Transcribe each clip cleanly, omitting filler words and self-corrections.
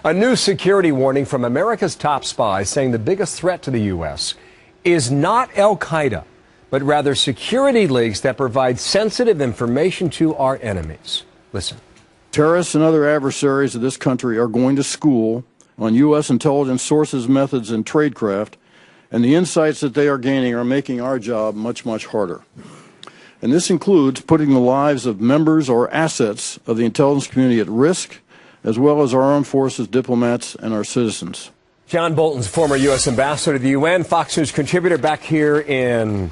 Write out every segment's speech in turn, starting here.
A new security warning from America's top spies saying the biggest threat to the U.S. is not Al-Qaeda, but rather security leaks that provide sensitive information to our enemies. Listen. Terrorists and other adversaries of this country are going to school on U.S. intelligence sources, methods, and tradecraft, and the insights that they are gaining are making our job much, much harder. And this includes putting the lives of members or assets of the intelligence community at risk, as well as our armed forces, diplomats, and our citizens. John Bolton's former U.S. ambassador to the UN, Fox News contributor back here in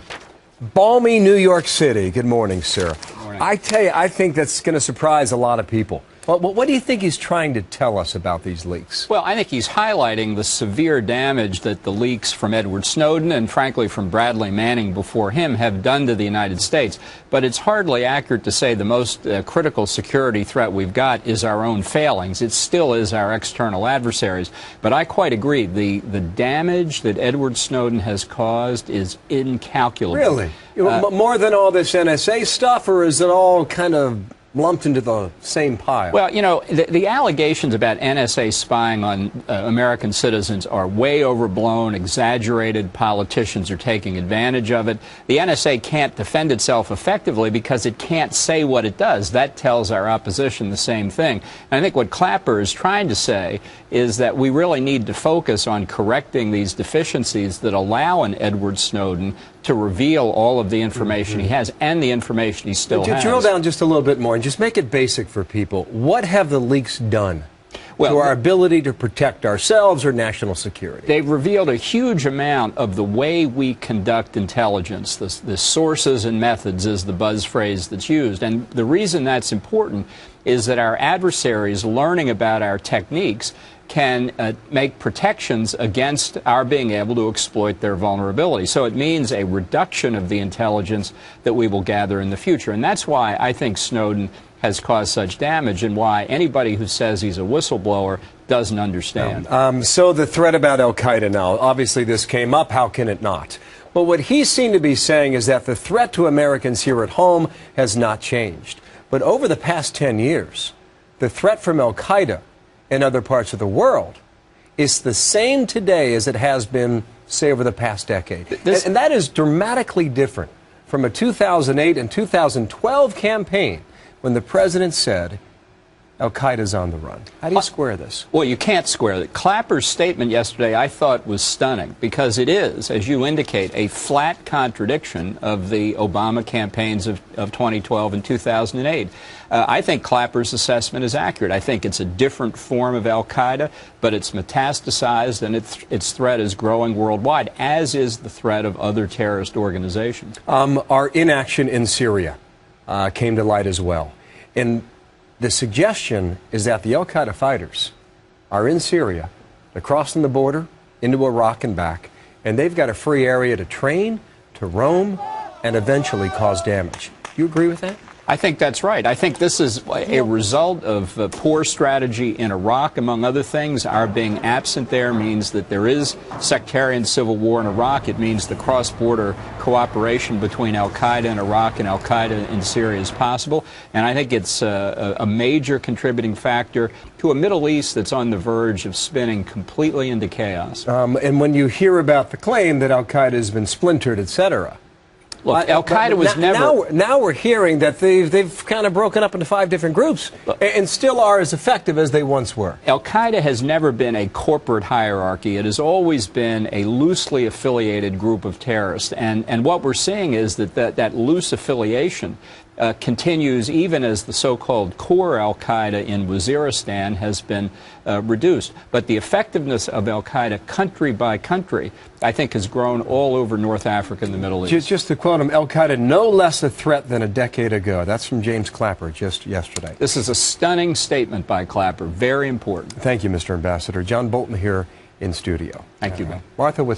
balmy New York City. Good morning, sir. Good morning. I tell you, I think that's going to surprise a lot of people. What do you think he's trying to tell us about these leaks? Well, I think he's highlighting the severe damage that the leaks from Edward Snowden and, frankly, from Bradley Manning before him have done to the United States. But it's hardly accurate to say the most critical security threat we've got is our own failings. It still is our external adversaries. But I quite agree. The damage that Edward Snowden has caused is incalculable. Really? More than all this NSA stuff, or is it all kind of lumped into the same pile? Well, you know, the allegations about NSA spying on American citizens are way overblown, exaggerated. Politicians are taking advantage of it. The NSA can't defend itself effectively because it can't say what it does. That tells our opposition the same thing. And I think what Clapper is trying to say is that we really need to focus on correcting these deficiencies that allow an Edward Snowden to reveal all of the information he has and the information he still has. Drill down just a little bit more and just make it basic for people. What have the leaks done to our ability to protect ourselves or national security? They've revealed a huge amount of the way we conduct intelligence. The sources and methods is the buzz phrase that's used. And the reason that's important is that our adversaries learning about our techniques can make protections against our being able to exploit their vulnerability. So it means a reduction of the intelligence that we will gather in the future. And that's why I think Snowden has caused such damage and why anybody who says he's a whistleblower doesn't understand. So the threat about Al-Qaeda now, obviously this came up, how can it not? But what he seemed to be saying is that the threat to Americans here at home has not changed. But over the past 10 years, the threat from Al-Qaeda in other parts of the world is the same today as it has been, say, over the past decade. And that is dramatically different from a 2008 and 2012 campaign when the president said Al-Qaeda's on the run. How do you square this? Well, you can't square it. Clapper's statement yesterday I thought was stunning because it is, as you indicate, a flat contradiction of the Obama campaigns of 2012 and 2008. I think Clapper's assessment is accurate. I think it's a different form of Al-Qaeda, but it's metastasized and its threat is growing worldwide, as is the threat of other terrorist organizations. Our inaction in Syria came to light as well. And the suggestion is that the Al-Qaeda fighters are in Syria, they're crossing the border into Iraq and back, and they've got a free area to train, to roam, and eventually cause damage. Do you agree with that? I think that's right. I think this is a result of poor strategy in Iraq, among other things. Our being absent there means that there is sectarian civil war in Iraq. It means the cross-border cooperation between Al-Qaeda in Iraq and Al-Qaeda in Syria is possible. And I think it's a major contributing factor to a Middle East that's on the verge of spinning completely into chaos. And when you hear about the claim that Al-Qaeda has been splintered, etc., look, Al-Qaeda was never... Now we're hearing that they've kind of broken up into 5 different groups and still are as effective as they once were. Al-Qaeda has never been a corporate hierarchy. It has always been a loosely affiliated group of terrorists. And what we're seeing is that loose affiliation continues even as the so-called core Al-Qaeda in Waziristan has been reduced. But the effectiveness of Al-Qaeda country by country, I think, has grown all over North Africa and the Middle East. Just to quote him, Al-Qaeda no less a threat than a decade ago. That's from James Clapper just yesterday. This is a stunning statement by Clapper. Very important. Thank you, Mr. Ambassador. John Bolton here in studio. Thank you, Ben. Martha, what's